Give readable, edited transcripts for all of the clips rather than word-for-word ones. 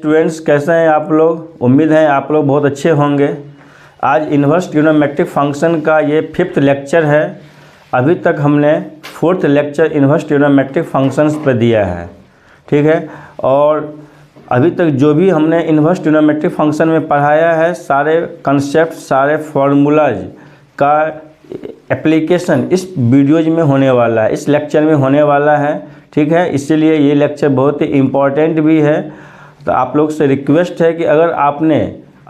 Students, कैसे हैं आप लोग? उम्मीद है आप लोग बहुत अच्छे होंगे। आज इन्वर्स ट्रिग्नोमेट्रिक फंक्शन का ये 5th लेक्चर है। अभी तक हमने 4th lecture inverse trigonometric functions पर दिया है, ठीक है। और अभी तक जो भी हमने इन्वर्स ट्रिग्नोमेट्रिक फंक्शन में पढ़ाया है, सारे कंसेप्ट, सारे फार्मूलाज का एप्लीकेशन इस वीडियोज में होने वाला है, इस लेक्चर में होने वाला है, ठीक है। इसीलिए ये लेक्चर बहुत ही इम्पॉर्टेंट भी है। तो आप लोग से रिक्वेस्ट है कि अगर आपने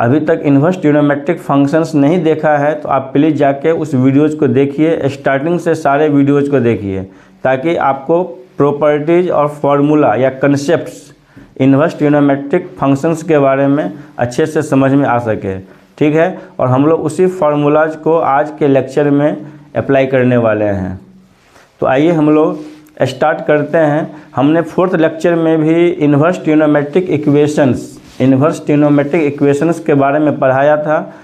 अभी तक इन्वर्स ट्रिग्नोमेट्रिक फंक्शंस नहीं देखा है तो आप प्लीज़ जाके उस वीडियोज को देखिए, स्टार्टिंग से सारे वीडियोज को देखिए, ताकि आपको प्रॉपर्टीज़ और फार्मूला या कंसेप्ट्स इन्वर्स ट्रिग्नोमेट्रिक फंक्शंस के बारे में अच्छे से समझ में आ सके, ठीक है। और हम लोग उसी फार्मूलाज को आज के लेक्चर में अप्लाई करने वाले हैं। तो आइए हम लोग स्टार्ट करते हैं। हमने 4th लेक्चर में भी इन्वर्स ट्रिग्नोमेट्रिक इक्वेशंस के बारे में पढ़ाया था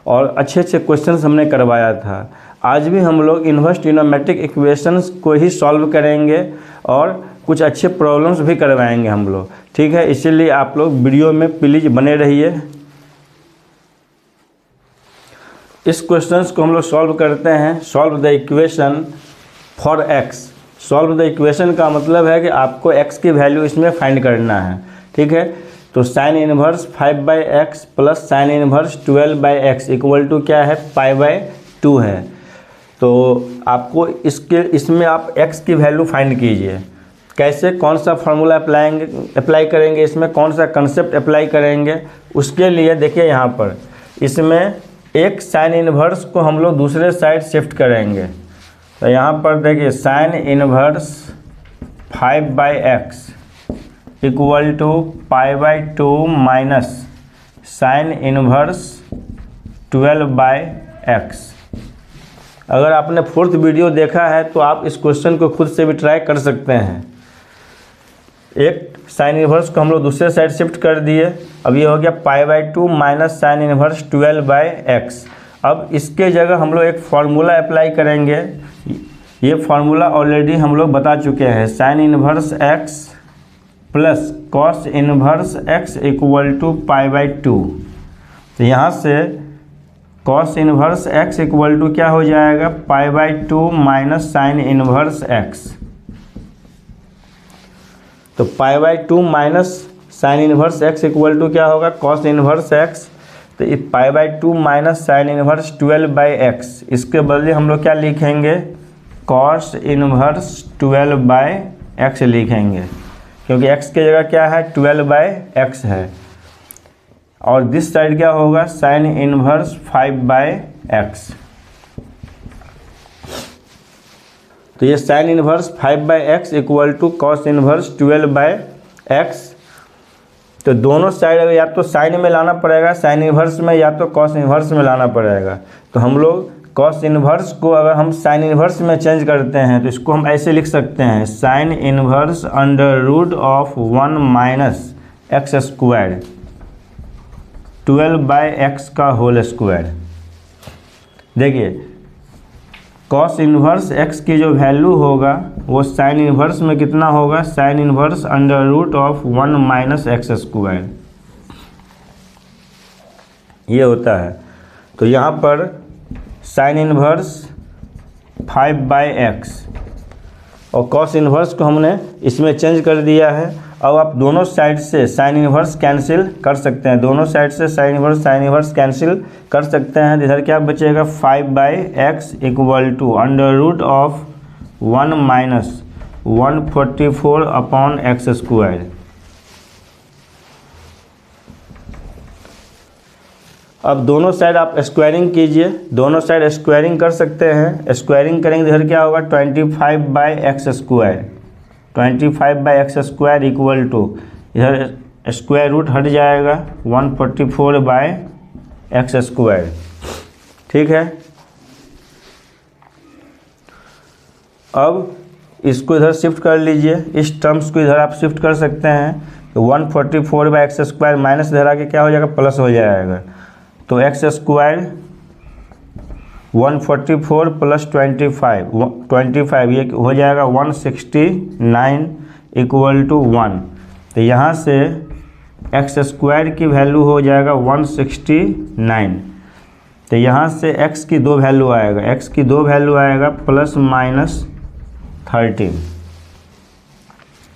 और अच्छे अच्छे क्वेश्चंस हमने करवाया था। आज भी हम लोग इन्वर्स ट्रिग्नोमेट्रिक इक्वेशंस को ही सॉल्व करेंगे और कुछ अच्छे प्रॉब्लम्स भी करवाएंगे हम लोग, ठीक है। इसीलिए आप लोग वीडियो में प्लीज़ बने रहिए। इस क्वेश्चंस को हम लोग सॉल्व करते हैं। Solve the equation for x. Solve the equation का मतलब है कि आपको x की वैल्यू इसमें फाइंड करना है, ठीक है। तो sine inverse 5/x plus sine inverse 12/x equal to क्या है, π/2 है। तो आपको इसमें आप x की वैल्यू फाइंड कीजिए। कैसे, कौन सा फार्मूला अप्लाई करेंगे, इसमें कौन सा कंसेप्ट अप्लाई करेंगे, उसके लिए देखिए यहाँ पर इसमें एक साइन इन्वर्स को हम लोग दूसरे साइड शिफ्ट करेंगे। तो यहाँ पर देखिए sine inverse 5/x equal to π/2 minus sine inverse 12/x। अगर आपने 4th वीडियो देखा है तो आप इस क्वेश्चन को खुद से भी ट्राई कर सकते हैं। एक साइन इन्वर्स को हम लोग दूसरे साइड शिफ्ट कर दिए। अब ये हो गया π/2 माइनस साइन इन्वर्स 12/x। अब इसके जगह हम लोग एक फार्मूला अप्लाई करेंगे। ये फार्मूला ऑलरेडी हम लोग बता चुके हैं। Sine inverse x plus cos inverse x equal to π/2। तो यहाँ से cos inverse x equal to क्या हो जाएगा, π/2 माइनस साइन इन्वर्स x। तो π/2 minus sine inverse x equal to क्या होगा, कॉस इन्वर्स x। तो ये π/2 माइनस साइन इन्वर्स 12/x, इसके बदले हम लोग क्या लिखेंगे, कॉस इन्वर्स 12/x लिखेंगे, क्योंकि x की जगह क्या है, 12/x है। और दिस साइड क्या होगा, साइन इन्वर्स 5/x। तो ये sine inverse 5/x equal to cos inverse 12/x। तो दोनों साइड या तो साइन में लाना पड़ेगा साइन इन्वर्स में, या तो कॉस इन्वर्स में लाना पड़ेगा। तो हम लोग कॉस इन्वर्स को अगर हम साइन इन्वर्स में चेंज करते हैं तो इसको हम ऐसे लिख सकते हैं, sine inverse under root of 1 minus x square 12/x का होल स्क्वायर। देखिए कॉस इन्वर्स x की जो वैल्यू होगा वो साइन इन्वर्स में कितना होगा, sine inverse under root of 1 minus x square, ये होता है। तो यहाँ पर साइन इन्वर्स 5/x और कॉस इन्वर्स को हमने इसमें चेंज कर दिया है। अब आप दोनों साइड से साइन इन्वर्स कैंसिल कर सकते हैं, दोनों साइड से साइन इन्वर्स कैंसिल कर सकते हैं। इधर क्या बचेगा, 5/x equal to under root of 1 minus 144 upon x square. अब दोनों साइड आप स्क्वायरिंग कीजिए, दोनों साइड स्क्वायरिंग कर सकते हैं। स्क्वायरिंग करेंगे इधर क्या होगा, 25/x square, 25/x square equal to इधर स्क्वायर रूट हट जाएगा 144/x स्क्वायर, ठीक है। अब इसको इधर शिफ्ट कर लीजिए, इस टर्म्स को इधर आप शिफ्ट कर सकते हैं। तो 144/x स्क्वायर माइनस इधर आके क्या हो जाएगा, प्लस हो जाएगा। तो एक्स स्क्वायर 144 प्लस 25 ये हो जाएगा 169 इक्वल टू 1। तो यहाँ से एक्स स्क्वायर की वैल्यू हो जाएगा 169। तो यहाँ से x की दो वैल्यू आएगा, x की दो वैल्यू आएगा ±13।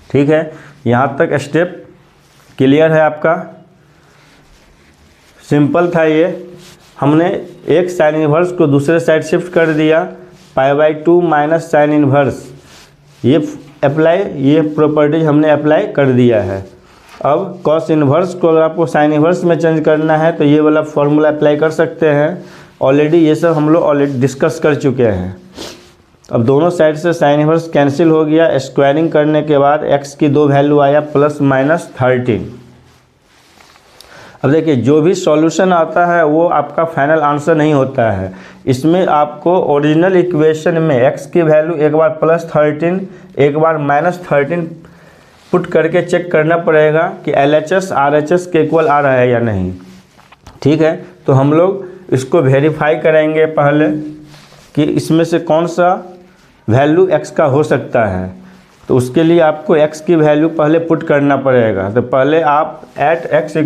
ठीक है, यहाँ तक स्टेप क्लियर है आपका। सिंपल था ये। हमने एक साइन इन्वर्स को दूसरे साइड शिफ्ट कर दिया, π/2 माइनस साइन इन्वर्स, ये प्रॉपर्टीज हमने अप्लाई कर दिया है। अब कॉस इन्वर्स को अगर आपको साइन इन्वर्स में चेंज करना है तो ये वाला फॉर्मूला अप्लाई कर सकते हैं। ऑलरेडी ये सब हम लोग ऑलरेडी डिस्कस कर चुके हैं। अब दोनों साइड से साइन इन्वर्स कैंसिल हो गया। स्क्वायरिंग करने के बाद x की दो वैल्यू आया ±13। अब देखिए, जो भी सॉल्यूशन आता है वो आपका फाइनल आंसर नहीं होता है। इसमें आपको ओरिजिनल इक्वेशन में x की वैल्यू एक बार +13 एक बार -13 पुट करके चेक करना पड़ेगा कि LHS RHS के इक्वल आ रहा है या नहीं। ठीक है, तो हम लोग इसको वेरीफाई करेंगे पहले कि इसमें से कौन सा वैल्यू x का हो सकता है। तो उसके लिए आपको x की वैल्यू पहले पुट करना पड़ेगा। तो पहले आप एट x =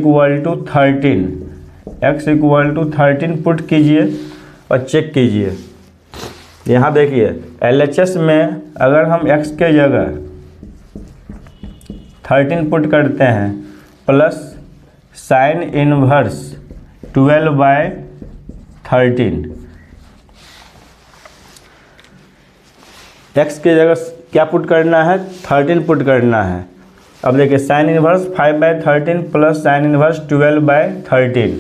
13 पुट कीजिए और चेक कीजिए। यहाँ देखिए, LHS में अगर हम x के जगह 13 पुट करते हैं प्लस साइन इनवर्स 12/13, x के जगह क्या पुट करना है, 13 पुट करना है। अब देखिए, sine inverse 5/13 plus sine inverse 12/13।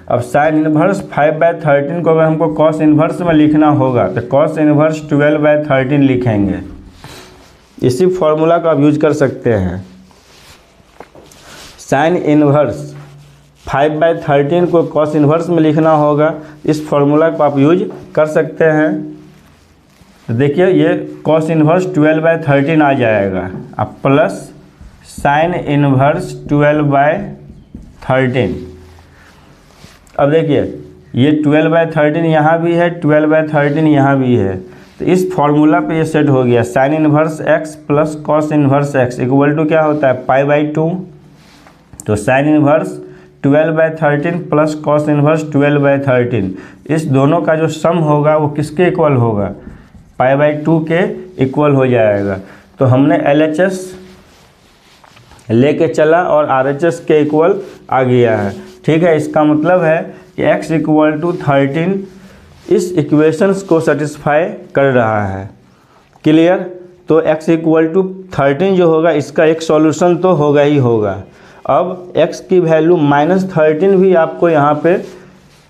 अब साइन इनवर्स 5/13 को अगर हमको कॉस इनवर्स में लिखना होगा तो कॉस इनवर्स 12/13 लिखेंगे। इसी फॉर्मूला का आप यूज कर सकते हैं। साइन इनवर्स 5/13 को कॉस इनवर्स में लिखना होगा, इस फॉर्मूला को आप यूज कर सकते हैं। देखिए, ये कॉस इनवर्स 12/13 आ जाएगा, अब प्लस साइन इनवर्स 12/13। अब देखिए, ये 12/13 यहाँ भी है, 12/13 यहाँ भी है, तो इस फॉर्मूला पे ये सेट हो गया। Sine inverse x plus cos inverse x equal to क्या होता है, π/2। तो sine inverse 12/13 plus cos inverse 12/13, इस दोनों का जो सम होगा वो किसके इक्वल होगा, π/2 के इक्वल हो जाएगा। तो हमने LHS लेके चला और RHS के इक्वल आ गया है। ठीक है, इसका मतलब है कि x = 13 इस इक्वेशंस को सेटिस्फाई कर रहा है। क्लियर। तो x = 13 जो होगा इसका एक सॉल्यूशन तो होगा ही होगा। अब x की वैल्यू -13 भी आपको यहाँ पे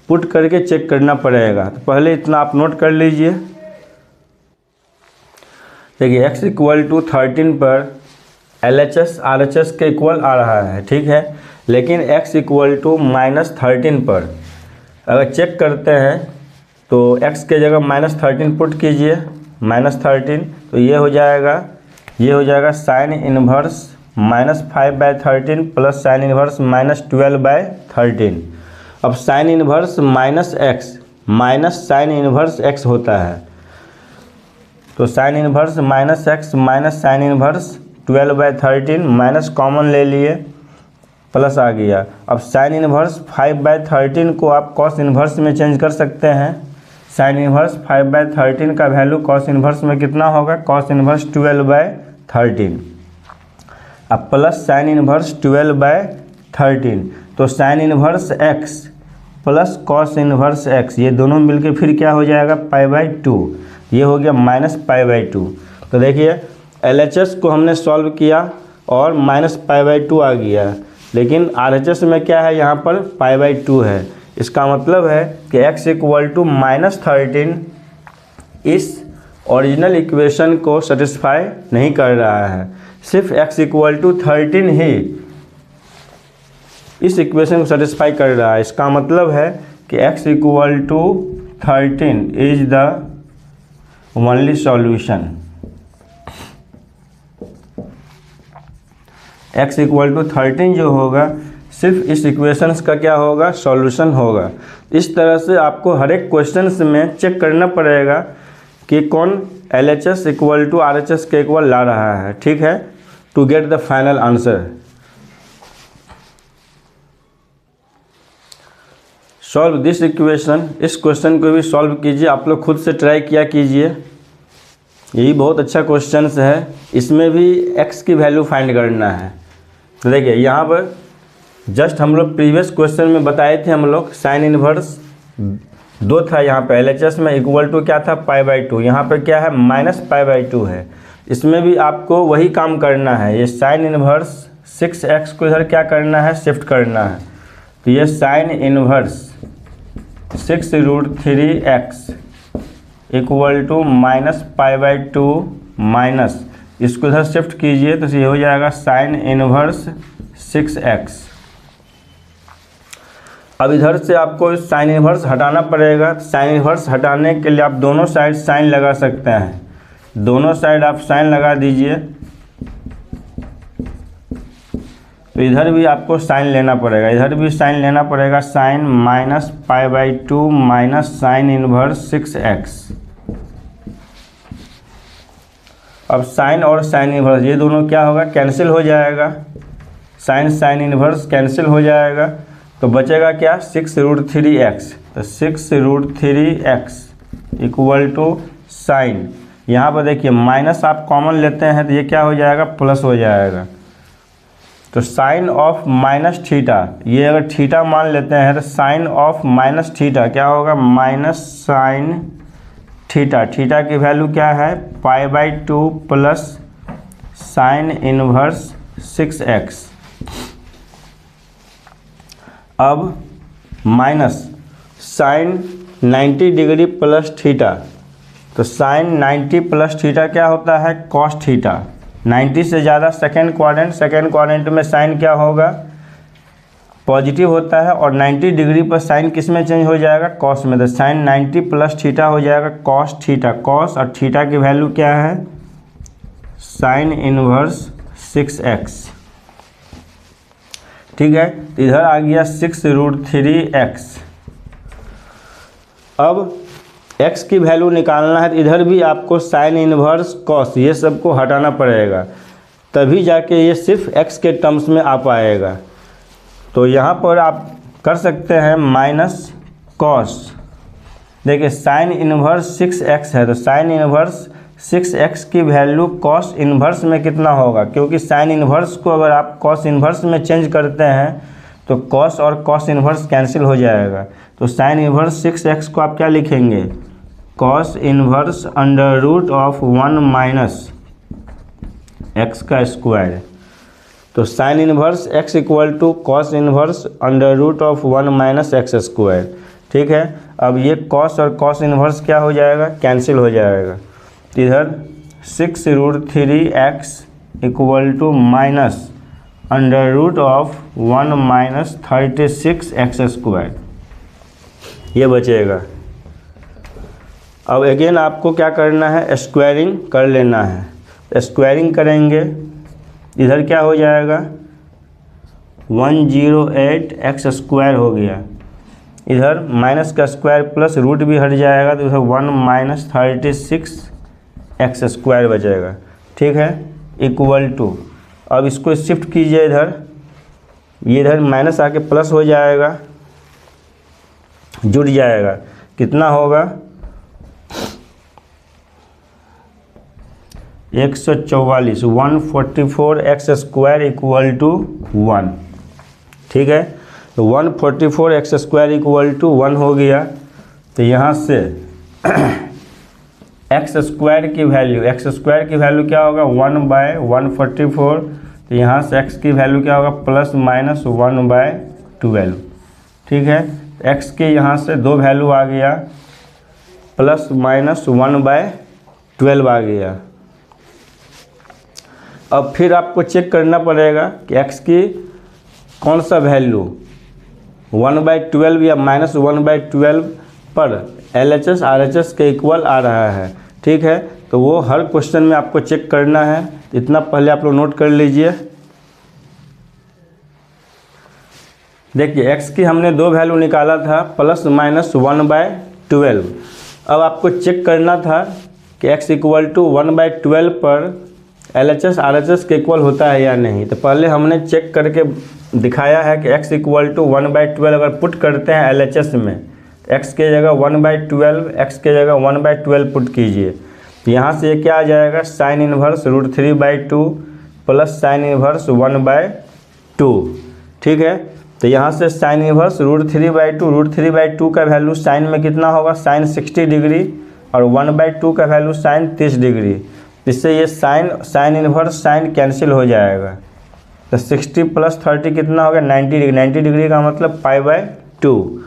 पुट करके चेक करना पड़ेगा। तो पहले इतना आप नोट कर लीजिए। देखिए, x = 13 पर LHS RHS के इक्वल आ रहा है। ठीक है, लेकिन x = -13 पर अगर चेक करते हैं तो x के जगह -13 पुट कीजिए, -13, तो ये हो जाएगा sine inverse -5/13 plus sine inverse -12/13। अब sign inverse -x minus sign inverse x होता है, तो sine inverse -x minus sign inverse 12/13 minus common ले लिए, प्लस आ गया। अब साइन इनवर्स 5/13 को आप कॉस इनवर्स में चेंज कर सकते हैं। साइन इनवर्स 5/13 का वैल्यू कॉस इनवर्स में कितना होगा, कॉस इनवर्स 12/13। अब प्लस साइन इनवर्स 12/13, तो sine inverse x plus cos inverse x, ये दोनों मिलके फिर क्या हो जाएगा, π/2। ये हो गया -π/2। तो देखिए, LHS को हमने सॉल्व किया और -π/2 आ गया, लेकिन RHS में क्या है, यहाँ पर π/2 है। इसका मतलब है कि x = -13 इस ओरिजिनल इक्वेशन को सेटिस्फाई नहीं कर रहा है। सिर्फ x = 13 ही इस इक्वेशन को सेटिस्फाई कर रहा है। इसका मतलब है कि x = 13 is the only solution. x = 13 जो होगा सिर्फ इस इक्वेशंस का क्या होगा, सॉल्यूशन होगा। इस तरह से आपको हर एक क्वेश्चंस में चेक करना पड़ेगा कि कौन LHS = RHS के इक्वल ला रहा है। ठीक है, to get the final answer. Solve this equation, इस क्वेश्चन को भी सॉल्व कीजिए, आप लोग खुद से ट्राई किया कीजिए, यही बहुत अच्छा क्वेश्चन है। इसमें भी x की वैल्यू फाइंड करना है। तो देखिए यहाँ पर जस्ट हम लोग प्रीवियस क्वेश्चन में बताए थे, हम लोग साइन इनवर्स 2 था यहाँ पे LHS में, इक्वल टू क्या था π/2, यहाँ पर क्या है -π/2 है। इसमें भी आपको वही काम करना है, ये साइन इनवर्स 6x को इधर क्या करना है, शिफ्ट करना है। तो ये sine inverse 6√3x equal to -π/2 minus, इसको इधर शिफ्ट कीजिए तो ये हो जाएगा साइन इनवर्स 6x। अब इधर से आपको साइन इनवर्स हटाना पड़ेगा। साइन इनवर्स हटाने के लिए आप दोनों साइड साइन लगा सकते हैं, दोनों साइड आप साइन लगा दीजिए। तो इधर भी आपको साइन लेना पड़ेगा, इधर भी साइन लेना पड़ेगा, sign -π/2 minus sign inverse 6x। अब साइन और साइन इनवर्स ये दोनों क्या होगा, कैंसिल हो जाएगा, साइन साइन इनवर्स कैंसिल हो जाएगा, तो बचेगा क्या 6√3x। तो 6√3x इक्वल टू साइन, यहाँ पर देखिए माइनस आप कॉमन लेते हैं तो ये क्या हो जाएगा, प्लस हो जाएगा। तो साइन ऑफ माइनस थीटा, ये अगर थीटा मान लेते हैं तो साइन ऑफ माइनस थीटा क्या होगा, माइनस साइन थीटा। थीटा की वैल्यू क्या है π/2 प्लस साइन इनवर्स 6x। अब minus sine 90 degree plus theta, तो साइन 90 प्लस थीटा क्या होता है, कॉस थीटा। 90 से ज़्यादा सेकेंड क्वाड्रेंट में साइन क्या होगा, पॉजिटिव होता है, और 90 डिग्री पर साइन किस में चेंज हो जाएगा, कॉस में। तो साइन 90 प्लस थीटा हो जाएगा कॉस थीटा, कॉस और थीटा की वैल्यू क्या है, साइन इनवर्स 6x। ठीक है, तो इधर आ गया 6√3x। अब x की वैल्यू निकालना है तो इधर भी आपको साइन इनवर्स कॉस ये सब को हटाना पड़ेगा, तभी जाके ये सिर्फ x के टर्म्स में आ पाएगा। तो यहाँ पर आप कर सकते हैं माइनस कॉस, देखिए साइन इनवर्स 6x है, तो साइन इनवर्स 6x की वैल्यू कॉस इन्वर्स में कितना होगा, क्योंकि साइन इन्वर्स को अगर आप कॉस इन्वर्स में चेंज करते हैं तो कॉस और कॉस इन्वर्स कैंसिल हो जाएगा। तो साइन इन्वर्स 6x को आप क्या लिखेंगे, कॉस इन्वर्स √1 माइनस x का स्क्वायर। तो sine inverse x equal to cos inverse √1 minus x square. ठीक है, अब ये कॉस और कॉस इन्वर्स क्या हो जाएगा, कैंसिल हो जाएगा। तो इधर 6√3x equal to minus √1 minus 36x square, ये बचेगा। अब अगेन आपको क्या करना है, स्क्वायरिंग कर लेना है। स्क्वायरिंग करेंगे, इधर क्या हो जाएगा 108x स्क्वायर हो गया, इधर माइनस का स्क्वायर प्लस रूट भी हट जाएगा, तो इधर 1 माइनस 36x स्क्वायर बचेगा। ठीक है, इक्वल टू, अब इसको शिफ्ट कीजिए इधर, ये इधर माइनस आके प्लस हो जाएगा, जुड़ जाएगा, कितना होगा 144, 144x स्क्वायर इक्वल टू 1। ठीक है, तो 144x स्क्वायर इक्वल टू 1 हो गया। तो यहाँ से x स्क्वायर की वैल्यू क्या होगा 1/144। तो यहाँ से x की वैल्यू क्या होगा प्लस माइनस 1/12। ठीक है, x के यहाँ से दो वैल्यू आ गया, प्लस माइनस 1/12 आ गया। अब फिर आपको चेक करना पड़ेगा कि x की कौन सा वैल्यू 1/12 या माइनस 1/12 पर LHS RHS के इक्वल आ रहा है। ठीक है, तो वो हर क्वेश्चन में आपको चेक करना है, इतना पहले आप लोग नोट कर लीजिए। देखिए x की हमने दो वैल्यू निकाला था, प्लस माइनस 1/12। अब आपको चेक करना था कि x इक्वल टू 1/12 पर LHS RHS के इक्वल होता है या नहीं। तो पहले हमने चेक करके दिखाया है कि x = 1/12 अगर पुट करते हैं LHS में, x के जगह 1/12, x के जगह 1/12 पुट कीजिए। तो यहाँ से क्या आ जाएगा, sin inverse √3/2 plus sin inverse 1/2। ठीक है, तो यहाँ से sin इनवर्स √3/2 का वैल्यू साइन में कितना होगा, sin 60 डिग्री, और 1/2 का वैल्यू sin 30 डिग्री। इससे ये sin इनवर्स sin कैंसिल हो जाएगा। तो 60 + 30 कितना होगा, 90 डिग्री। 90 डिग्री का मतलब π/2।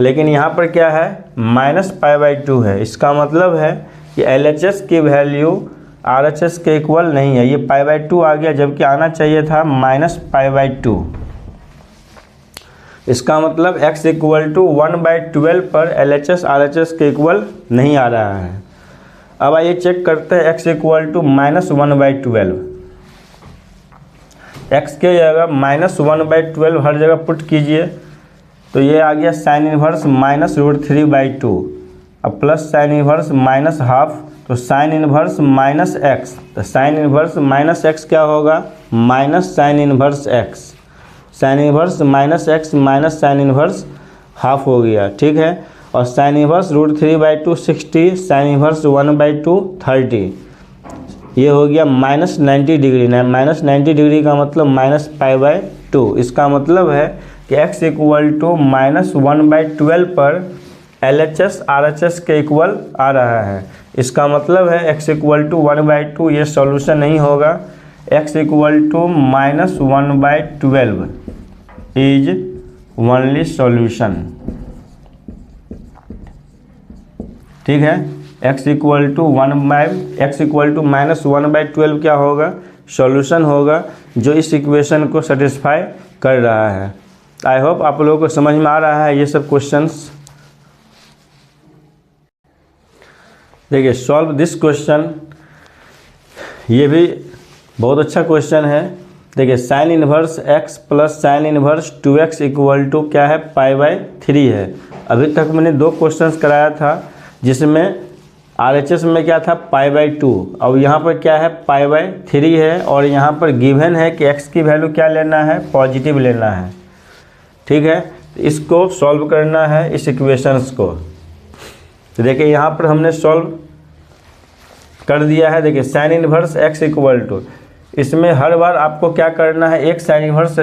लेकिन यहाँ पर क्या है, -π/2 है। इसका मतलब है कि LHS की वैल्यू RHS के इक्वल नहीं है। ये π/2 आ गया, जबकि आना चाहिए था -π/2। इसका मतलब x = 1/12 पर LHS RHS के इक्वल नहीं आ रहा है। अब आइए चेक करते हैं x = -1/12। x के जगह -1/12 हर जगह पुट कीजिए। तो ये आ गया sin इनवर्स -√3/2 अब प्लस sin इनवर्स -½ तो sin इनवर्स -x। तो sin इनवर्स -x क्या होगा, -sin inverse x। sin inverse -x minus sin inverse ½ हो गया। ठीक है, और sin इनवर्स √3/2 60, sin इनवर्स 1/2 30। ये हो गया -90 डिग्री। -90 डिग्री का मतलब -π/2। इसका मतलब है कि x = -1/12 पर LHS RHS के इक्वल आ रहा है। इसका मतलब है x = 1/2, ये सॉल्यूशन नहीं होगा। x = -1/12 is only solution. ठीक है, x = -1/12 क्या होगा, सॉल्यूशन होगा, जो इस इक्वेशन को सेटिस्फाई कर रहा है। आई होप आप लोगों को समझ में आ रहा है ये सब क्वेश्चंस। देखिए, सॉल्व दिस क्वेश्चन, ये भी बहुत अच्छा क्वेश्चन है। देखिए, sin inverse x plus sin inverse 2x = क्या है, π/3 है। अभी तक मैंने 2 क्वेश्चंस कराया था, जिसमें RHS में क्या था, π/2। अब यहाँ पर क्या है, π/3 है, और यहाँ पर गिवन है कि x की वैल्यू क्या लेना है, पॉजिटिव लेना है। ठीक है, इसको सॉल्व करना है, इस इक्वेशंस को। तो देखिए, यहाँ पर हमने सॉल्व कर दिया है। देखिए, sin इनवर्स x = इसमें हर बार आपको क्या करना है, एक sin इनवर्स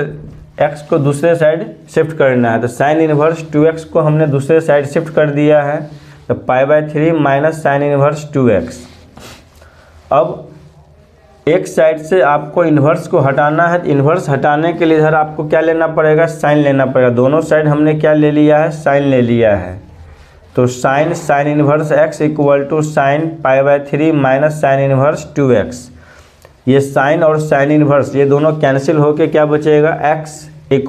x को दूसरे साइड शिफ्ट करना है। तो sin इनवर्स 2x को हमने दूसरे साइड शिफ्ट कर दिया है। तो π/3 माइनस sin इनवर्स 2x। अब एक साइड से आपको इन्वर्स को हटाना है। इन्वर्स हटाने के लिए इधर आपको क्या लेना पड़ेगा, साइन लेना पड़ेगा। दोनों साइड हमने क्या ले लिया है, साइन ले लिया है। तो sin inverse x = sin π/3 minus sin inverse 2x। ये साइन और साइन इनवर्स ये दोनों कैंसिल होके क्या बचेगा, x =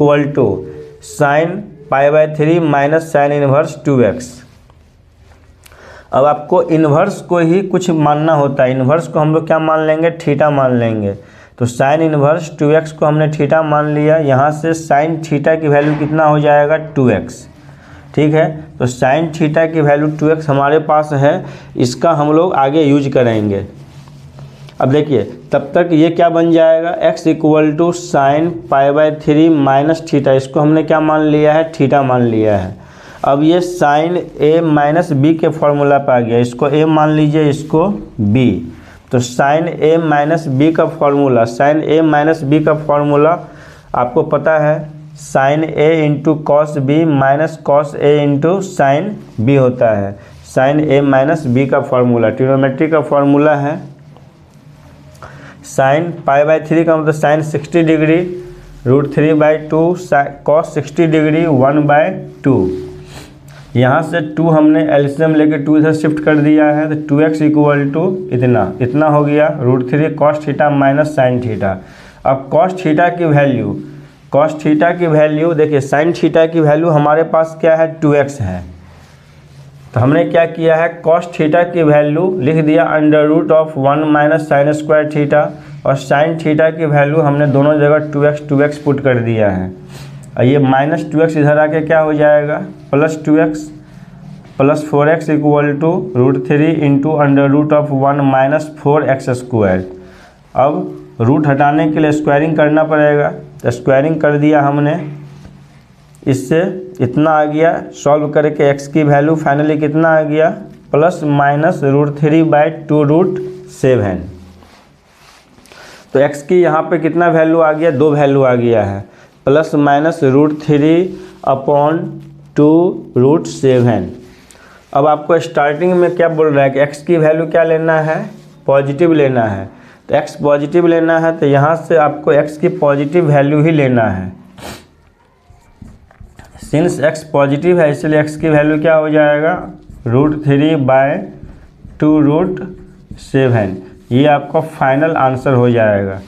sin π/3 minus sin inverse 2x। अब आपको इन्वर्स को ही कुछ मानना होता है। इन्वर्स को हम लोग क्या मान लेंगे, थीटा मान लेंगे। तो sin इनवर्स 2x को हमने थीटा मान लिया। यहाँ से sin थीटा की वैल्यू कितना हो जाएगा, 2x। ठीक है, तो sin थीटा की वैल्यू 2x हमारे पास है। इसका हम लोग आगे यूज करेंगे। अब देखिए, तब तक ये क्या बन जाएगा, x = sin π/3 माइनस थीटा। इसको हमने क्या मान लिया है, थीटा मान लिया है। अब ये sin a - b के फॉर्मूला पे आ गया। इसको a मान लीजिए, इसको b। तो sin a - b का फॉर्मूला, sin a - b का फॉर्मूला आपको पता है, sin a × cos b minus cos a × sin b होता है। sin a - b का फॉर्मूला ट्रिग्नोमेट्री का फॉर्मूला है। sin π/3 का मतलब sin 60 डिग्री √3/2 cos 60 डिग्री 1/2। यहाँ से 2 हमने एलसीएम लेके 2 इधर शिफ्ट कर दिया है। तो 2x = इतना हो गया √3 cos theta minus sine theta. अब cos थीटा की वैल्यू देखिए, sin थीटा की वैल्यू हमारे पास क्या है, 2x है। तो हमने क्या किया है, cos थीटा की वैल्यू लिख दिया √1 - sin² थीटा, और sin थीटा की वैल्यू हमने दोनों जगह 2x पुट कर दिया है। और ये -2x इधर आके क्या हो जाएगा, +2x + 4x = √3 × √1 - 4x²। अब रूट हटाने के लिए स्क्वायरिंग करना पड़ेगा, तो स्क्वायरिंग कर दिया हमने, इससे इतना आ गया। सॉल्व करके x की वैल्यू फाइनली कितना आ गया, प्लस माइनस √3/2√7। तो x की यहाँ पे कितना वैल्यू आ गया, 2 वैल्यू आ गया है, प्लस माइनस √3/2√7। अब आपको स्टार्टिंग में क्या बोल रहा है कि x की वैल्यू क्या लेना है, पॉजिटिव लेना है। तो x पॉजिटिव लेना है तो यहाँ से आपको x की पॉजिटिव वैल्यू ही लेना है। सिंस x पॉजिटिव है इसलिए x की वैल्यू क्या हो जाएगा, √3/2√7। ये आपका फाइनल आंसर हो जाएगा।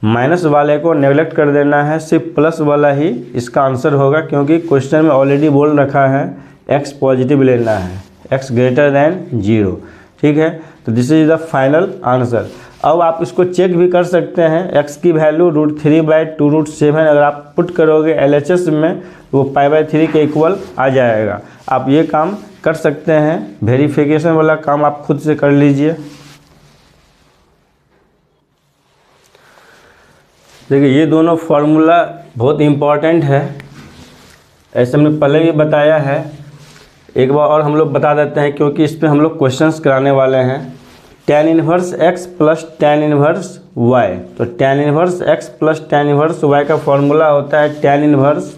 माइनस वाले को नेगलेक्ट कर देना है, सिर्फ प्लस वाला ही इसका आंसर होगा, क्योंकि क्वेश्चन में ऑलरेडी बोल रखा है x पॉजिटिव लेना है, x ग्रेटर दैन 0। ठीक है, तो this is the final answer. अब आप इसको चेक भी कर सकते हैं, x की वैल्यू √3/2√7 अगर आप पुट करोगे LHS में वो π/3 के इक्वल आ जाएगा। आप ये काम कर सकते हैं, वेरिफिकेशन वाला काम आप खुद से कर लीजिए। देखिए ये दोनों फार्मूला बहुत इम्पॉर्टेंट है, ऐसे हमने पहले भी बताया है, एक बार और हम लोग बता देते हैं क्योंकि इस पर हम लोग क्वेश्चंस कराने वाले हैं। tan inverse x plus tan inverse y, तो tan inverse x plus tan inverse y का फॉर्मूला होता है tan inverse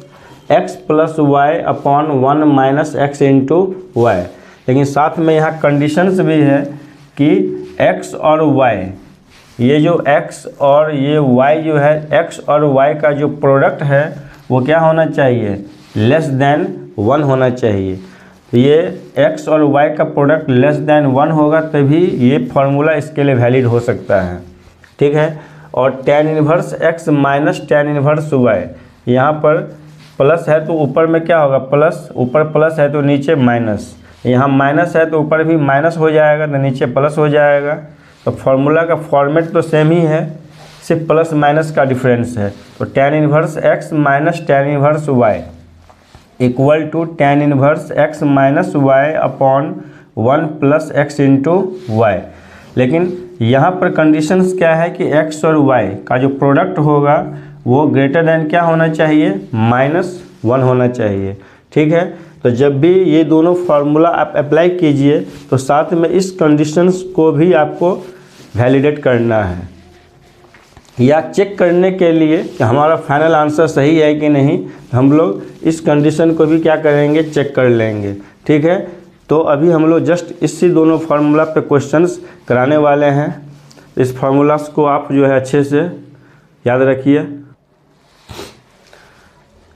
x plus y upon 1 minus x into y। लेकिन साथ में यहाँ कंडीशंस भी है कि x और y, ये जो x और ये y जो है, x और y का जो प्रोडक्ट है वो क्या होना चाहिए, लेस देन 1 होना चाहिए। ये x और y का प्रोडक्ट लेस देन 1 होगा तभी ये फार्मूला इसके लिए वैलिड हो सकता है। ठीक है, और tan inverse x minus tan inverse y, यहाँ पर प्लस है तो ऊपर में क्या होगा, प्लस, ऊपर प्लस है तो नीचे माइनस, यहाँ माइनस है तो ऊपर भी माइनस हो जाएगा तो नीचे प्लस हो जाएगा। तो फार्मूला का फॉर्मेट तो सेम ही है, सिर्फ प्लस माइनस का डिफरेंस है। तो tan inverse x minus tan inverse y equal to tan inverse x minus y upon 1 plus x into y. लेकिन यहाँ पर कंडीशंस क्या है कि x और y का जो प्रोडक्ट होगा वो ग्रेटर देन क्या होना चाहिए, -1 होना चाहिए। ठीक है, तो जब भी ये दोनों फार्मूला आप अप्लाई कीजिए तो साथ में इस कंडीशंस को भी आपको वैलिडेट करना है, या चेक करने के लिए कि हमारा फाइनल आंसर सही है कि नहीं, हम लोग इस कंडीशन को भी क्या करेंगे, चेक कर लेंगे। ठीक है, तो अभी हम लोग जस्ट इसी दोनों फार्मूला पे क्वेश्चंस कराने वाले हैं। इस फार्मूलास को आप जो है अच्छे से याद रखिए।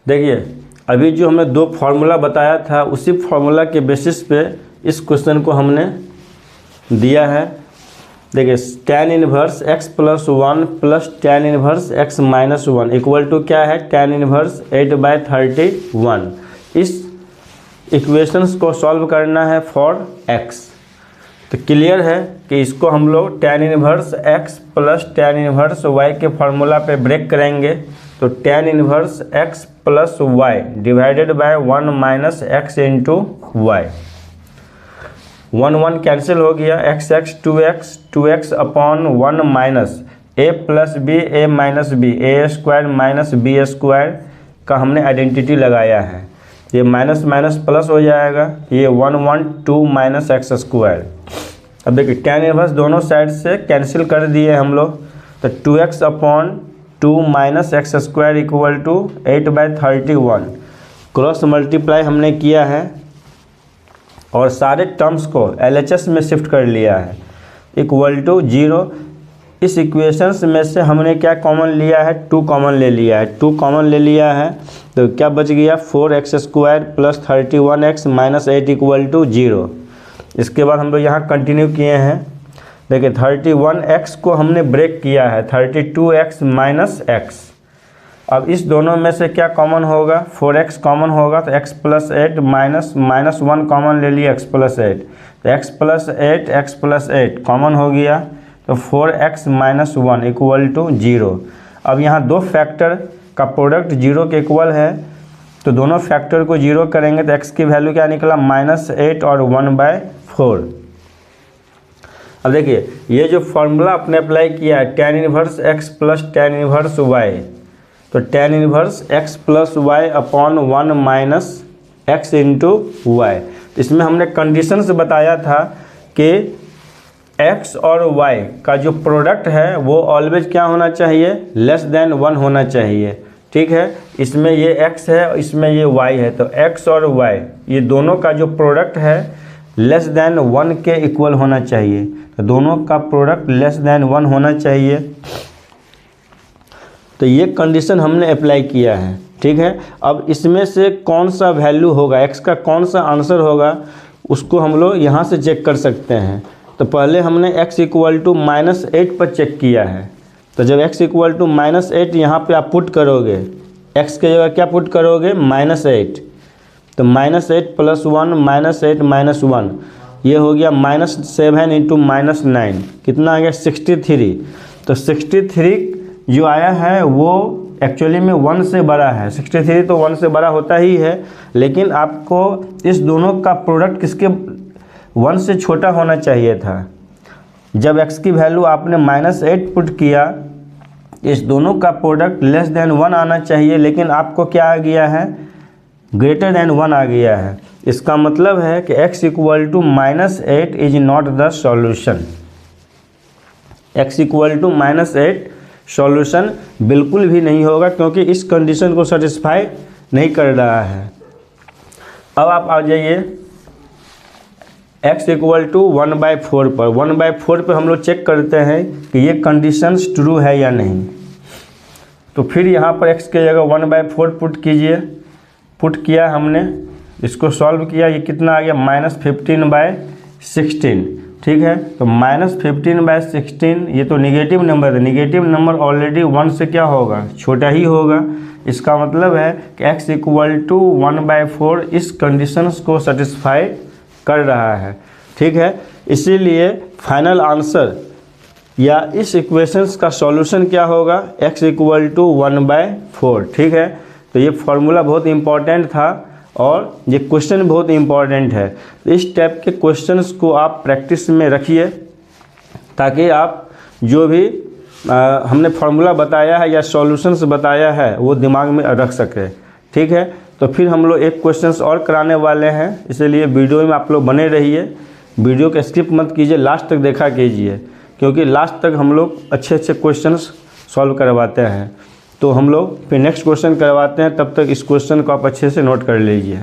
देखिए अभी जो हमने 2 फार्मूला बताया था उसी फार्मूला के बेसिस पे इस क्वेश्चन को हमने दिया है। देखिए tan inverse x plus 1 plus tan inverse x minus 1 equal to क्या है, tan इनवर्स 8/31। इस इक्वेशंस को सॉल्व करना है फॉर x। तो क्लियर है कि इसको हम लोग tan inverse x plus tan inverse y के फार्मूला पे ब्रेक करेंगे। तो tan inverse x plus y divided by 1 minus x into y, 1 cancel हो गया, x 2x upon 1 minus a plus b a minus b, a square minus b square का हमने identity लगाया है। ये माइनस माइनस प्लस हो जाएगा, ये 1 माइनस x स्क्वायर। अब देखिए tan इनवर्स दोनों साइड से कैंसिल कर दिए हम लोग, तो 2x upon 2 minus x square equal to 8/31। Cross multiply हमने किया है और सारे टर्म्स को LHS में शिफ्ट कर लिया है, इक्वल टू 0। इस इक्वेशंस में से हमने क्या कॉमन लिया है, 2 कॉमन ले लिया है। 2 कॉमन ले लिया है तो क्या बच गया, 4x square plus 31x minus 8 equal to 0। इसके बाद हम लोग यहाँ कंटिन्यू किए हैं। देखिए 31x को हमने ब्रेक किया है, 32x माइनस x। अब इस दोनों में से क्या कॉमन होगा, 4x कॉमन होगा तो x प्लस 8 माइनस 1 कॉमन ले लिया, x प्लस 8, तो x प्लस 8 कॉमन हो गया, तो 4x माइनस 1 इक्वल टू 0। अब यहाँ 2 फैक्टर का प्रोडक्ट 0 के इक्वल है, तो दोनों फैक्टर को 0 करेंगे तो x की वैल्यू क्या निकला, -8 और 1/4। अब देखिए ये जो फॉर्मूला आपने अप्लाई किया है tan inverse x plus tan inverse y, तो tan inverse x plus y upon 1 minus x into y. इसमें हमने कंडीशन से बताया था कि x और y का जो प्रोडक्ट है वो ऑलवेज क्या होना चाहिए, लेस देन 1 होना चाहिए। ठीक है, इसमें ये x है, इसमें ये y है, तो x और y ये दोनों का जो प्रोडक्ट है लेस देन 1 के इक्वल होना चाहिए। तो दोनों का प्रोडक्ट लेस देन 1 होना चाहिए। तो ये कंडीशन हमने अप्लाई किया है। ठीक है, अब इसमें से कौन सा वैल्यू होगा, x का कौन सा आंसर होगा, उसको हम लोग यहाँ से चेक कर सकते हैं। तो पहले हमने x इक्वल टू -8 पर चेक किया है। तो जब x इक्वल टू -8 यहाँ पर आप पुट करोगे, x की जगह क्या पुट करोगे, -8, तो -8 प्लस 1 -8 -1 ये हो गया -7 इंटू -9, कितना आ गया 63। तो 63 जो आया है वो एक्चुअली में 1 से बड़ा है। 63 तो 1 से बड़ा होता ही है, लेकिन आपको इस दोनों का प्रोडक्ट किसके 1 से छोटा होना चाहिए था। जब x की वैल्यू आपने -8 पुट किया, इस दोनों का प्रोडक्ट लेस देन 1 आना चाहिए, लेकिन आपको क्या आ गया है, ग्रेटर देन 1 आ गया है। इसका मतलब है कि x equal to -8 is not the solution. x equal to -8 solution बिल्कुल भी नहीं होगा, क्योंकि इस कंडीशन को सेटिस्फाई नहीं कर रहा है। अब आप आ जाइए x इक्वल टू 1/4 पर। 1/4 पर हम लोग चेक करते हैं कि ये कंडीशंस ट्रू है या नहीं। तो फिर यहाँ पर x की जगह 1/4 पुट कीजिए। पुट किया हमने, इसको सॉल्व किया, ये कितना आ गया -15/16। ठीक है, तो -15/16 ये तो निगेटिव नंबर है। निगेटिव नंबर ऑलरेडी 1 से क्या होगा, छोटा ही होगा। इसका मतलब है कि x इक्वल टू 1/4 इस कंडीशंस को सेटिस्फाई कर रहा है। ठीक है, इसीलिए फाइनल आंसर या इस इक्वेशंस का सॉल्यूशन क्या होगा, x इक्वल टू 1/4। ठीक है, तो ये फार्मूला बहुत इंपॉर्टेंट था और ये क्वेश्चन बहुत इंपॉर्टेंट है। तो इस टाइप के क्वेश्चंस को आप प्रैक्टिस में रखिए, ताकि आप जो भी हमने फार्मूला बताया है या सॉल्यूशंस बताया है वो दिमाग में रख सके। ठीक है, तो फिर हम लोग एक क्वेश्चंस और कराने वाले हैं, इसलिए वीडियो में आप लोग बने रहिए। वीडियो को स्किप मत कीजिए, लास्ट तक देखा कीजिए, क्योंकि लास्ट तक हम लोग अच्छे क्वेश्चंस सॉल्व करवाते हैं। तो हम लोग फिर नेक्स्ट क्वेश्चन करवाते हैं, तब तक इस क्वेश्चन को आप अच्छे से नोट कर लीजिए।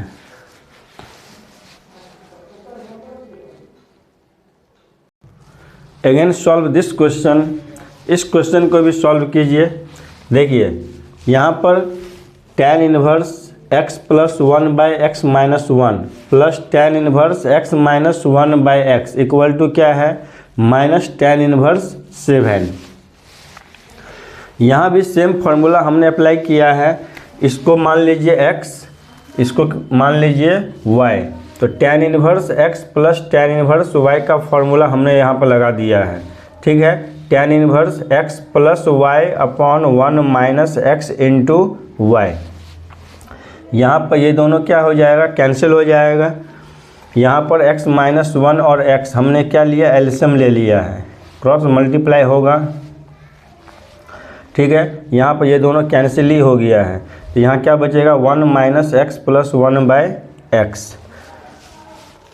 Again solve this question. इस क्वेश्चन को भी सॉल्व कीजिए। देखिए यहाँ पर tan inverse x plus 1/x minus 1 plus tan inverse x minus 1/x equal to क्या है, -tan इनवर्स 7। यहाँ भी सेम फार्मूला हमने अप्लाई किया है। इसको मान लीजिए x, इसको मान लीजिए y, तो tan inverse x plus tan inverse y का फार्मूला हमने यहाँ पर लगा दिया है। ठीक है, tan inverse x plus y upon 1 minus x into y। यहाँ पर ये दोनों क्या हो जाएगा, कैंसिल हो जाएगा। यहाँ पर x माइनस 1 और x हमने क्या लिया, एलसीएम ले लिया है, क्रॉस मल्टीप्लाई होगा। ठीक है, यहाँ पर ये दोनों कैंसिल ही हो गया है, तो यहाँ क्या बचेगा 1 माइनस x प्लस 1/x।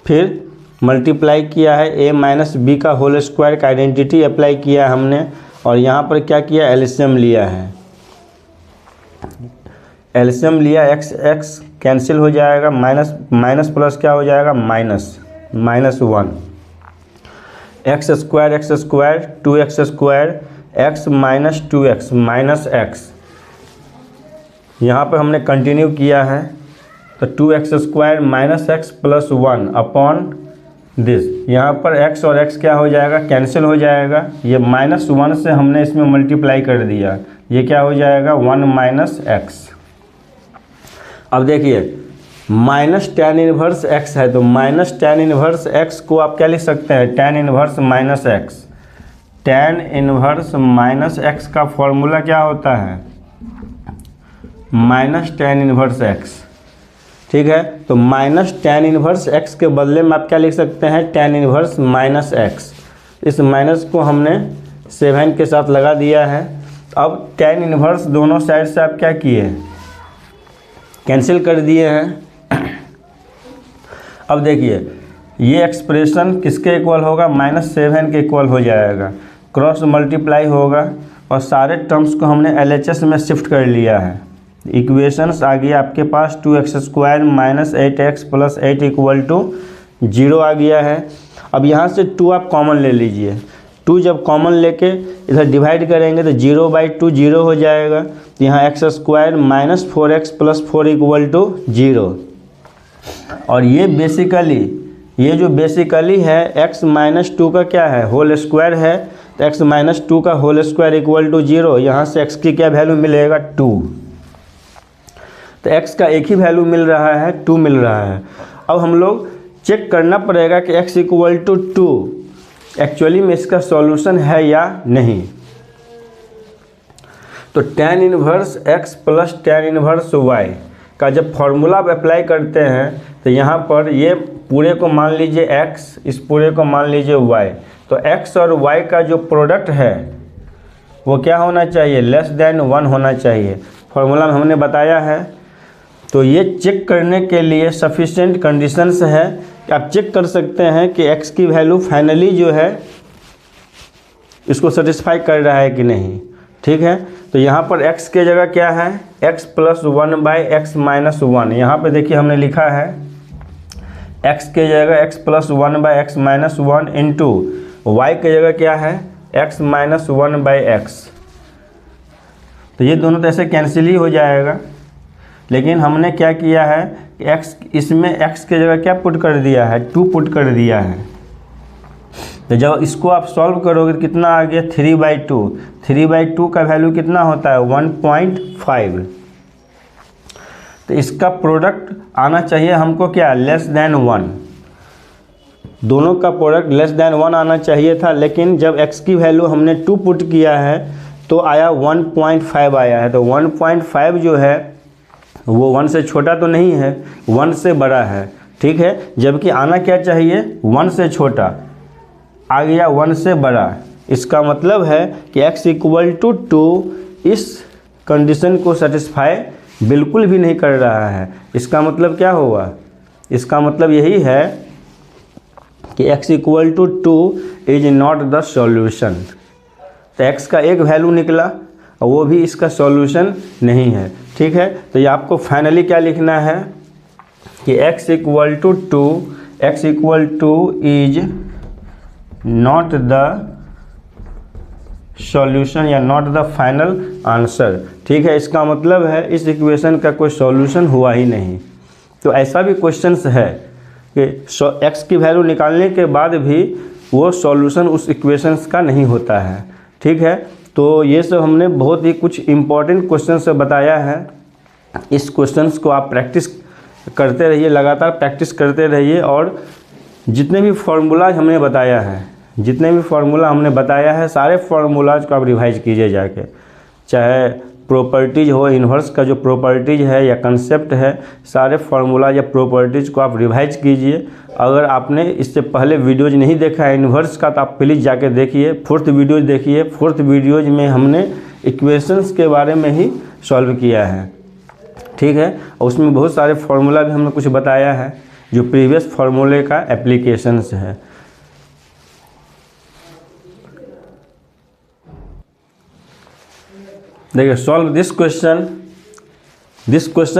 फिर मल्टीप्लाई किया है a माइनस बी का होल स्क्वायर का आइडेंटिटी अप्लाई किया है हमने, और यहाँ पर क्या किया, एलसीएम लिया है। एलसीएम लिया, x कैंसिल हो जाएगा, माइनस प्लस क्या हो जाएगा, -1 x square 2x square x minus 2x minus x। यहाँ पर हमने कंटिन्यू किया है, तो 2x square minus x plus 1 upon this. यहाँ पर x और x क्या हो जाएगा, कैंसिल हो जाएगा। ये -1 से हमने इसमें मल्टीप्लाई कर दिया, ये क्या हो जाएगा 1 माइनस x। अब देखिए tan इनवर्स x है, तो tan इनवर्स x को आप क्या लिख सकते हैं, tan inverse minus x। tan inverse minus x का फॉर्मूला क्या होता है, tan इनवर्स x। ठीक है, तो tan इनवर्स x के बदले में आप क्या लिख सकते हैं, tan इनवर्स माइनस x। इस माइनस को हमने 7 के साथ लगा दिया है। अब tan इनवर्स दोनों साइड से आप क्या किए, कैंसिल कर दिए हैं। अब देखिए ये एक्सप्रेशन किसके इक्वल होगा, -7 के इक्वल हो जाएगा, क्रॉस मल्टीप्लाई होगा और सारे टर्म्स को हमने LHS में शिफ्ट कर लिया है। इक्वेशंस आ गया आपके पास 2x² - 8x + 8 = 0 आ गया है। अब यहाँ से 2 आप कॉमन ले लीजिए, 2 जब कॉमन लेके इधर डिवाइड करेंगे तो 0/2 0 हो जाएगा। तो यहाँ x² - 4x + 4 = 0। और ये जो बेसिकली है x - 2 का क्या है, होल स्क्वायर है, तो x - 2 का होल स्क्वायर = 0। यहाँ से x की क्या वैल्यू मिलेगा, 2। तो x का एक ही वैल्यू मिल रहा है, 2 मिल रहा है। अब हम लोग चेक करना पड़ेगा कि x = 2 एक्चुअली में इसका सॉल्यूशन है या नहीं। तो tan inverse x + tan inverse y का जब फॉर्मूला आप अप्लाई करते हैं तो यहाँ पर ये पूरे को मान लीजिए x, इस पूरे को मान लीजिए y। तो x और y का जो प्रोडक्ट है वो क्या होना चाहिए, <1 होना चाहिए। फॉर्मूला में हमने बताया है। तो ये चेक करने के लिए सफिशिएंट कंडीशंस है कि आप चेक कर सकते हैं कि x की वैल्यू फाइनली जो है इसको सेटिस्फाई कर रहा है कि नहीं। ठीक है, तो यहाँ पर x के जगह क्या है, x + 1/x - 1। यहाँ पे देखिए हमने लिखा है x के जगह x + 1/x - 1 इंटू y के जगह क्या है, x - 1/x। तो ये दोनों तो ऐसे कैंसिल ही हो जाएगा, लेकिन हमने क्या किया है कि x इसमें x के जगह क्या पुट कर दिया है, 2 पुट कर दिया है। तो जब इसको आप सॉल्व करोगे तो कितना आ गया, 3/2। 3/2 का वैल्यू कितना होता है, 1.5। तो इसका प्रोडक्ट आना चाहिए हमको क्या, <1। दोनों का प्रोडक्ट <1 आना चाहिए था, लेकिन जब x की वैल्यू हमने 2 पुट किया है तो आया 1.5 आया है। तो 1.5 जो है वो 1 से छोटा तो नहीं है, 1 से बड़ा है। ठीक है, जबकि आना क्या चाहिए, 1 से छोटा, आ गया 1 से बड़ा। इसका मतलब है कि x = 2 इस कंडीशन को सेटिस्फाई बिल्कुल भी नहीं कर रहा है। इसका मतलब क्या होगा, इसका मतलब यही है कि x = 2 is not the solution. तो x का एक वैल्यू निकला और वो भी इसका सॉल्यूशन नहीं है। ठीक है, तो ये आपको फाइनली क्या लिखना है कि x = 2 is not the solution या नॉट द फाइनल आंसर। ठीक है, इसका मतलब है इस इक्वेशन का कोई सॉल्यूशन हुआ ही नहीं। तो ऐसा भी क्वेश्चंस है कि x की वैल्यू निकालने के बाद भी वो सॉल्यूशन उस इक्वेशंस का नहीं होता है। ठीक है, तो ये सब हमने बहुत ही कुछ इम्पॉर्टेंट क्वेश्चन से बताया है। इस क्वेश्चंस को आप प्रैक्टिस करते रहिए, लगातार प्रैक्टिस करते रहिए, और जितने भी फार्मूलाज हमने बताया है सारे फार्मूलाज को आप रिवाइज कीजिए जाके, चाहे प्रॉपर्टीज हो, इन्वर्स का जो प्रॉपर्टीज है या कंसेप्ट है, सारे फार्मूला या प्रॉपर्टीज़ को आप रिवाइज कीजिए। अगर आपने इससे पहले वीडियोज नहीं देखा है इन्वर्स का तो आप प्लीज़ जाके देखिए, 4th वीडियोज देखिए। 4th वीडियोज में हमने इक्वेशंस के बारे में ही सॉल्व किया है। ठीक है, और उसमें बहुत सारे फार्मूला भी हमने कुछ बताया है जो प्रीवियस फार्मूले का एप्लीकेशंस है। देखिए, solve this question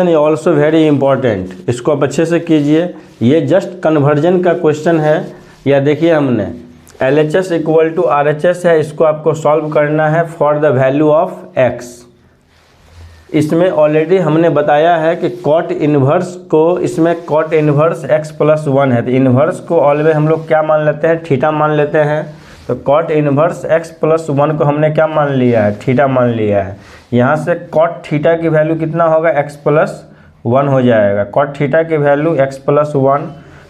is also very important. इसको आप अच्छे से कीजिए। ये जस्ट कन्वर्जन का क्वेश्चन है। या देखिए हमने LHS = RHS है, इसको आपको सॉल्व करना है for the value of x। इसमें ऑलरेडी हमने बताया है कि कॉट इन्वर्स को, इसमें कॉट इन्वर्स x + 1 है, तो इन्वर्स को ऑलवेज हम लोग क्या मान लेते हैं, थीटा मान लेते हैं। तो कॉट इन्वर्स x + 1 को हमने क्या मान लिया है, थीटा मान लिया है। यहाँ से कॉट थीटा की वैल्यू कितना होगा, x + 1 हो जाएगा। कॉट थीटा की वैल्यू x + 1,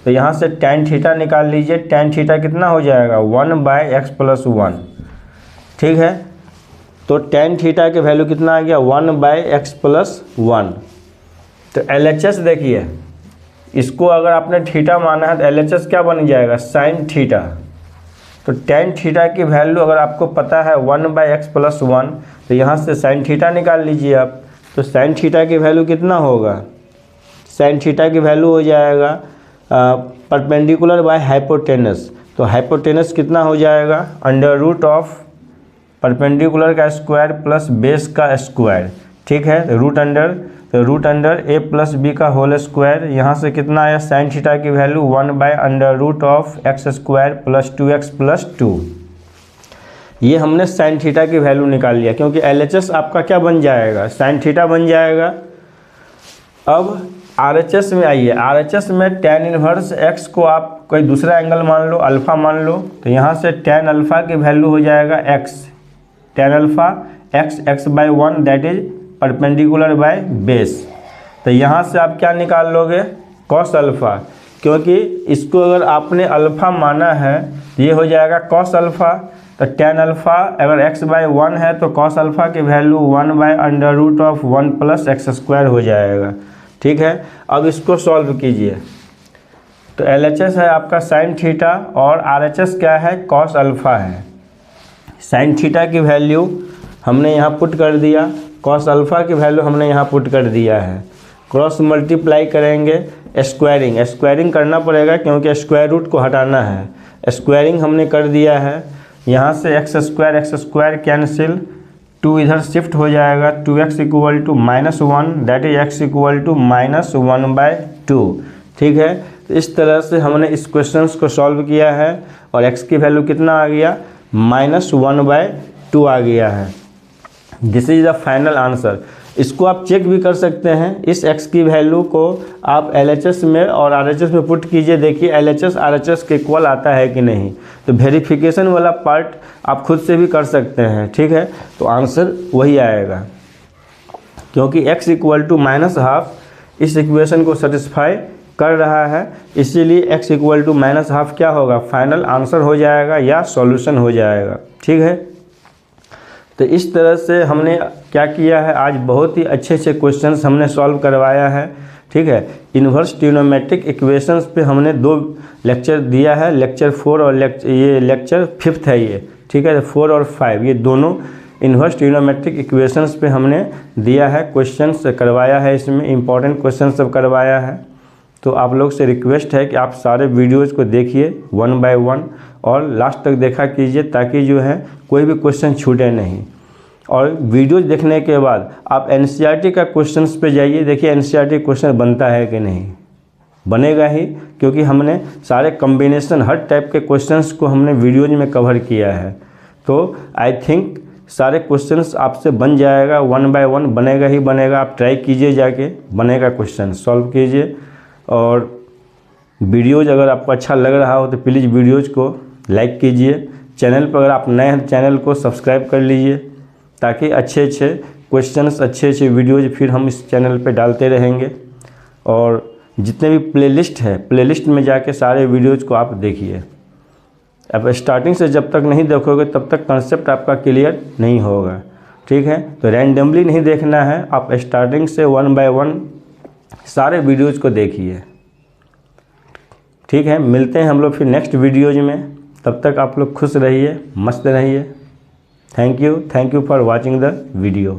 तो यहाँ से tan थीटा निकाल लीजिए। tan थीटा कितना हो जाएगा, 1/x + 1। ठीक है, तो tan थीटा की वैल्यू कितना आ गया, 1/x + 1। तो LHS देखिए, इसको अगर आपने थीटा माना है तो LHS क्या बन जाएगा, sin थीटा। तो टेन थीटा की वैल्यू अगर आपको पता है 1/x + 1, तो यहाँ से साइन थीटा निकाल लीजिए आप। तो साइन थीटा की वैल्यू कितना होगा? साइन थीटा की वैल्यू हो जाएगा परपेंडिकुलर बाय हाइपोटेनस। तो हाइपोटेनस कितना हो जाएगा? √ऑफ परपेंडिकुलर का स्क्वायर प्लस बेस का स्क्वायर, ठीक है, रूट अंडर a + b का होल स्क्वायर। यहाँ से कितना आया? साइन थीटा की वैल्यू 1/√x² + 2x + 2। ये हमने साइन थीटा की वैल्यू निकाल लिया, क्योंकि LHS आपका क्या बन जाएगा? साइन थीटा बन जाएगा। अब RHS में आइए। RHS में tan इनवर्स x को आप कोई दूसरा एंगल मान लो, अल्फ़ा मान लो, तो यहाँ से tan अल्फ़ा की वैल्यू हो जाएगा x, tan alpha x/1 that is perpendicular by base. तो यहाँ से आप क्या निकाल लोगे? cos अल्फ़ा, क्योंकि इसको अगर आपने अल्फ़ा माना है तो ये हो जाएगा cos अल्फ़ा। तो tan अल्फ़ा अगर x/1 है तो cos अल्फ़ा की वैल्यू 1/√1 + x² हो जाएगा, ठीक है। अब इसको सॉल्व कीजिए। तो LHS है आपका साइन थीटा और RHS क्या है? cos अल्फ़ा है। साइन थीटा की वैल्यू हमने यहाँ पुट कर दिया, cos अल्फ़ा की वैल्यू हमने यहाँ पुट कर दिया है। क्रॉस मल्टीप्लाई करेंगे, स्क्वायरिंग करना पड़ेगा क्योंकि स्क्वायर रूट को हटाना है। स्क्वायरिंग हमने कर दिया है। यहाँ से x² कैंसिल, 2 इधर शिफ्ट हो जाएगा, 2x = -1 दैट इज x = -1/2, ठीक है। तो इस तरह से हमने इस क्वेश्चन को सॉल्व किया है और x की वैल्यू कितना आ गया? -1/2 आ गया है। This is the final answer. इसको आप चेक भी कर सकते हैं। इस x की वैल्यू को आप LHS में और RHS में पुट कीजिए, देखिए LHS RHS के इक्वल आता है कि नहीं। तो वेरिफिकेशन वाला पार्ट आप खुद से भी कर सकते हैं, ठीक है। तो आंसर वही आएगा, क्योंकि x = -12 इस इक्वेशन को सेटिस्फाई कर रहा है, इसीलिए x = -12 क्या होगा? फाइनल आंसर हो जाएगा या सॉल्यूशन हो जाएगा, ठीक है। तो इस तरह से हमने क्या किया है, आज बहुत ही अच्छे क्वेश्चंस हमने सॉल्व करवाया है, ठीक है। इन्वर्स ट्रिग्नोमेट्रिक इक्वेशंस पे हमने 2 लेक्चर दिया है, लेक्चर 4 और ये लेक्चर 5th है ये, ठीक है। 4 और 5 ये दोनों इन्वर्स ट्रिग्नोमेट्रिक इक्वेशंस पे हमने दिया है, क्वेश्चंस करवाया है, इसमें इंपॉर्टेंट क्वेश्चन सब करवाया है। तो आप लोग से रिक्वेस्ट है कि आप सारे वीडियोज़ को देखिए 1 बाय 1 और लास्ट तक देखा कीजिए, ताकि जो है कोई भी क्वेश्चन छूटे नहीं। और वीडियोज़ देखने के बाद आप NCERT का क्वेश्चंस पे जाइए, देखिए NCERT क्वेश्चन बनता है कि नहीं। बनेगा ही, क्योंकि हमने सारे कॉम्बिनेशन हर टाइप के क्वेश्चंस को हमने वीडियोज में कवर किया है। तो आई थिंक सारे क्वेश्चंस आपसे बन जाएगा, 1 बाय 1 बनेगा ही बनेगा। आप ट्राई कीजिए, जाके बनेगा क्वेश्चन, सॉल्व कीजिए। और वीडियोज़ अगर आपको अच्छा लग रहा हो तो प्लीज़ वीडियोज़ को लाइक कीजिए। चैनल पर अगर आप नए हैं चैनल को सब्सक्राइब कर लीजिए, ताकि अच्छे क्वेश्चंस, अच्छे वीडियोज़ फिर हम इस चैनल पे डालते रहेंगे। और जितने भी प्लेलिस्ट है, प्लेलिस्ट में जाके सारे वीडियोज़ को आप देखिए। अब स्टार्टिंग से जब तक नहीं देखोगे तब तक कंसेप्ट आपका क्लियर नहीं होगा, ठीक है। तो रैंडमली नहीं देखना है, आप स्टार्टिंग से 1 बाय 1 सारे वीडियोज़ को देखिए, ठीक है। मिलते हैं हम लोग फिर नेक्स्ट वीडियोज़ में, तब तक आप लोग खुश रहिए, मस्त रहिए। Thank you for watching the video.